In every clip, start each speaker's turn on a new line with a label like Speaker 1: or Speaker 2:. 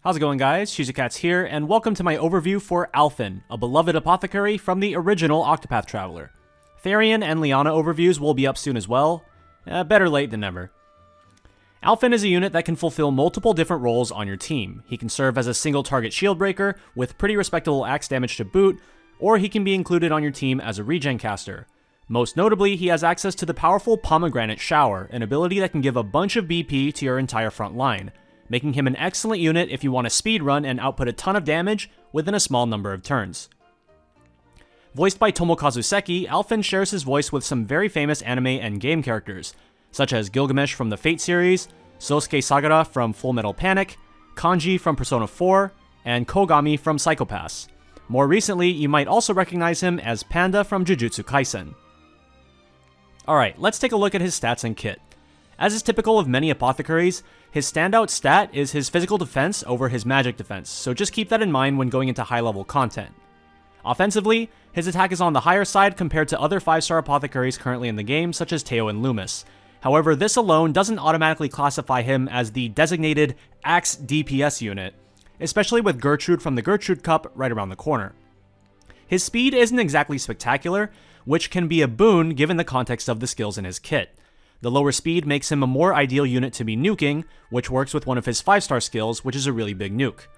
Speaker 1: How's it going, guys? CotC here, and welcome to my overview for Alfyn, a beloved apothecary from the original Octopath Traveler. Therion and Lianna overviews will be up soon as well. Better late than never. Alfyn is a unit that can fulfill multiple different roles on your team. He can serve as a single target shield breaker, with pretty respectable axe damage to boot, or he can be included on your team as a regen caster. Most notably, he has access to the powerful Pomegranate Shower, an ability that can give a bunch of BP to your entire front line, making him an excellent unit if you want to speedrun and output a ton of damage within a small number of turns. Voiced by Tomokazu Seki, Alfyn shares his voice with some very famous anime and game characters, such as Gilgamesh from the Fate series, Sosuke Sagara from Full Metal Panic, Kanji from Persona 4, and Kogami from Psycho Pass. More recently, you might also recognize him as Panda from Jujutsu Kaisen. Alright, let's take a look at his stats and kit. As is typical of many apothecaries, his standout stat is his physical defense over his magic defense, so just keep that in mind when going into high-level content. Offensively, his attack is on the higher side compared to other 5-star apothecaries currently in the game, such as Teo and Loomis. However, this alone doesn't automatically classify him as the designated Axe DPS unit, especially with Gertrude from the Gertrude Cup right around the corner. His speed isn't exactly spectacular, which can be a boon given the context of the skills in his kit. The lower speed makes him a more ideal unit to be nuking, which works with one of his 5-star skills, which is a really big nuke.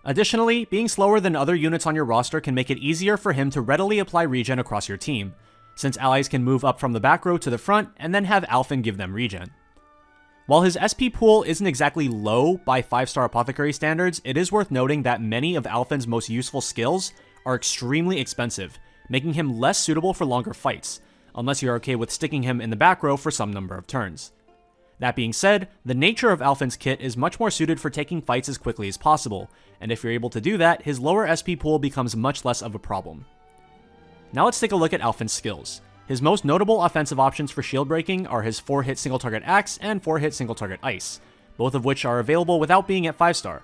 Speaker 1: Additionally, being slower than other units on your roster can make it easier for him to readily apply regen across your team, since allies can move up from the back row to the front and then have Alfyn give them regen. While his SP pool isn't exactly low by 5-star apothecary standards, it is worth noting that many of Alfyn's most useful skills are extremely expensive, making him less suitable for longer fights, unless you're okay with sticking him in the back row for some number of turns. That being said, the nature of Alfyn's kit is much more suited for taking fights as quickly as possible, and if you're able to do that, his lower SP pool becomes much less of a problem. Now let's take a look at Alfyn's skills. His most notable offensive options for shield breaking are his 4-hit single target axe and 4-hit single target ice, both of which are available without being at 5-star.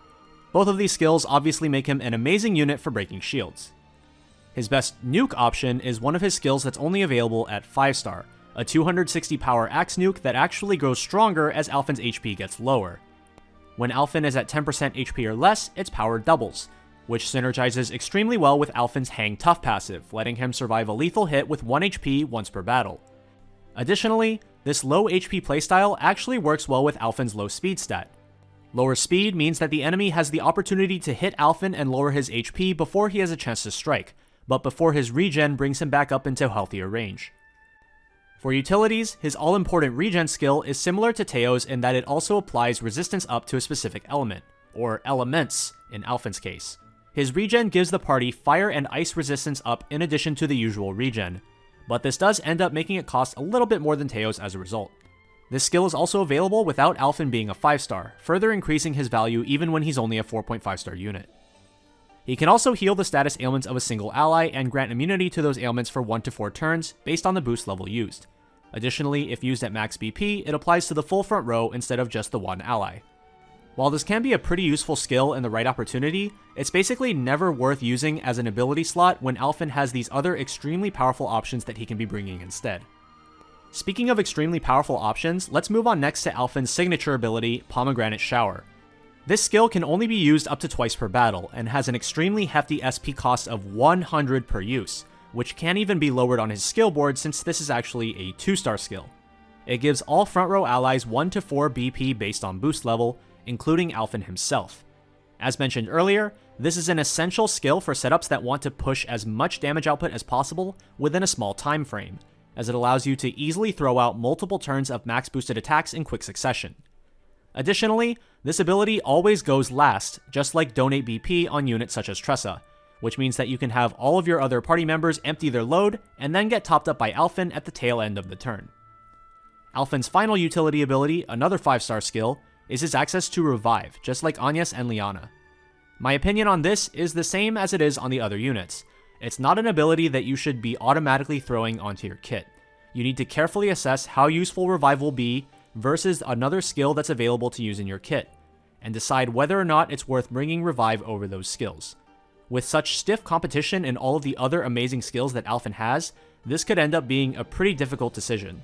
Speaker 1: Both of these skills obviously make him an amazing unit for breaking shields. His best nuke option is one of his skills that's only available at 5-star, a 260 power axe nuke that actually grows stronger as Alfyn's HP gets lower. When Alfyn is at 10% HP or less, its power doubles, which synergizes extremely well with Alfyn's Hang Tough passive, letting him survive a lethal hit with 1 HP once per battle. Additionally, this low HP playstyle actually works well with Alfyn's low speed stat. Lower speed means that the enemy has the opportunity to hit Alfyn and lower his HP before he has a chance to strike, but before his regen brings him back up into healthier range. For utilities, his all-important regen skill is similar to Teo's in that it also applies resistance up to a specific element, or elements in Alfyn's case. His regen gives the party fire and ice resistance up in addition to the usual regen, but this does end up making it cost a little bit more than Teo's as a result. This skill is also available without Alfyn being a 5-star, further increasing his value even when he's only a 4.5-star unit. He can also heal the status ailments of a single ally and grant immunity to those ailments for 1 to 4 turns based on the boost level used. Additionally, if used at max BP, it applies to the full front row instead of just the one ally. While this can be a pretty useful skill in the right opportunity, it's basically never worth using as an ability slot when Alfyn has these other extremely powerful options that he can be bringing instead. Speaking of extremely powerful options, let's move on next to Alfyn's signature ability, Pomegranate Shower. This skill can only be used up to twice per battle, and has an extremely hefty SP cost of 100 per use, which can't even be lowered on his skill board since this is actually a 2-star skill. It gives all front row allies 1 to 4 BP based on boost level, including Alfyn himself. As mentioned earlier, this is an essential skill for setups that want to push as much damage output as possible within a small time frame, as it allows you to easily throw out multiple turns of max boosted attacks in quick succession. Additionally, this ability always goes last, just like Donate BP on units such as Tressa, which means that you can have all of your other party members empty their load and then get topped up by Alfyn at the tail end of the turn. Alfyn's final utility ability, another 5-star skill, is his access to Revive, just like Agnes and Lianna. My opinion on this is the same as it is on the other units. It's not an ability that you should be automatically throwing onto your kit. You need to carefully assess how useful Revive will be versus another skill that's available to use in your kit, and decide whether or not it's worth bringing Revive over those skills. With such stiff competition in all of the other amazing skills that Alfyn has, this could end up being a pretty difficult decision.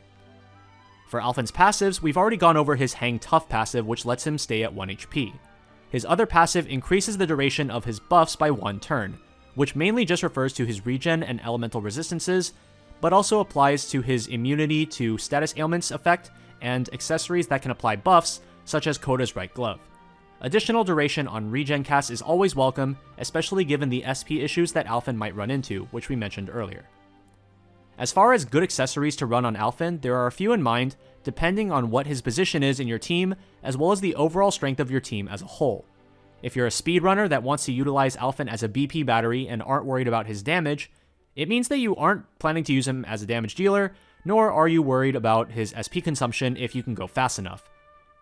Speaker 1: For Alfyn's passives, we've already gone over his Hang Tough passive, which lets him stay at 1 HP. his other passive increases the duration of his buffs by 1 turn, which mainly just refers to his regen and elemental resistances, but also applies to his immunity to status ailments effect and accessories that can apply buffs, such as Koda's right glove. Additional duration on regen casts is always welcome, especially given the SP issues that Alfyn might run into, which we mentioned earlier. As far as good accessories to run on Alfyn, there are a few in mind, depending on what his position is in your team, as well as the overall strength of your team as a whole. If you're a speedrunner that wants to utilize Alfyn as a BP battery and aren't worried about his damage, it means that you aren't planning to use him as a damage dealer, nor are you worried about his SP consumption if you can go fast enough.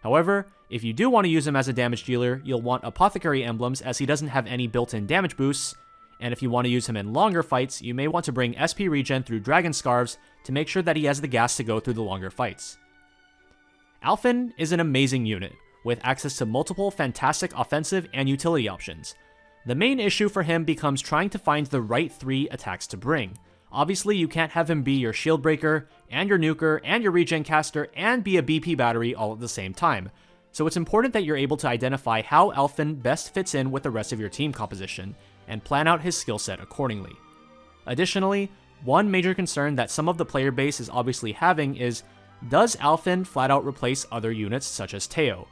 Speaker 1: However, if you do want to use him as a damage dealer, you'll want Apothecary emblems as he doesn't have any built-in damage boosts, and if you want to use him in longer fights, you may want to bring SP regen through Dragon Scarves to make sure that he has the gas to go through the longer fights. Alfyn is an amazing unit, with access to multiple fantastic offensive and utility options. The main issue for him becomes trying to find the right 3 attacks to bring. Obviously, you can't have him be your shield breaker, and your nuker, and your regen caster, and be a BP battery all at the same time. So it's important that you're able to identify how Alfyn best fits in with the rest of your team composition, and plan out his skill set accordingly. Additionally, one major concern that some of the player base is obviously having is, does Alfyn flat out replace other units such as Teo?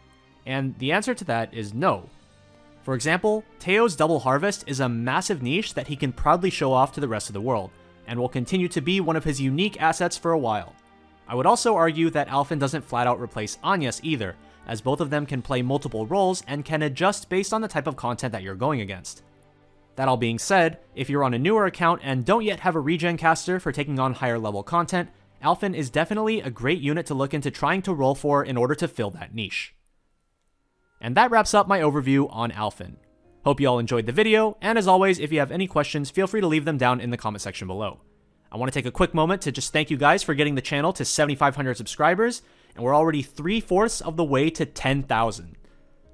Speaker 1: And the answer to that is no. For example, Teo's Double Harvest is a massive niche that he can proudly show off to the rest of the world, and will continue to be one of his unique assets for a while. I would also argue that Alfyn doesn't flat out replace Anyas either, as both of them can play multiple roles and can adjust based on the type of content that you're going against. That all being said, if you're on a newer account and don't yet have a regen caster for taking on higher level content, Alfyn is definitely a great unit to look into trying to roll for in order to fill that niche. And that wraps up my overview on Alfyn. Hope you all enjoyed the video, and as always, if you have any questions, feel free to leave them down in the comment section below. I want to take a quick moment to just thank you guys for getting the channel to 7,500 subscribers, and we're already 3/4 of the way to 10,000.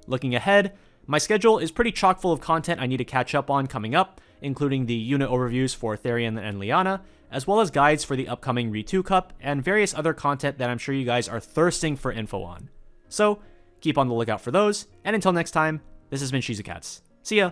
Speaker 1: Looking ahead, my schedule is pretty chock full of content I need to catch up on coming up, including the unit overviews for Therion and Lianna, as well as guides for the upcoming Re2 Cup, and various other content that I'm sure you guys are thirsting for info on. So, keep on the lookout for those, and until next time, this has been CotC. See ya!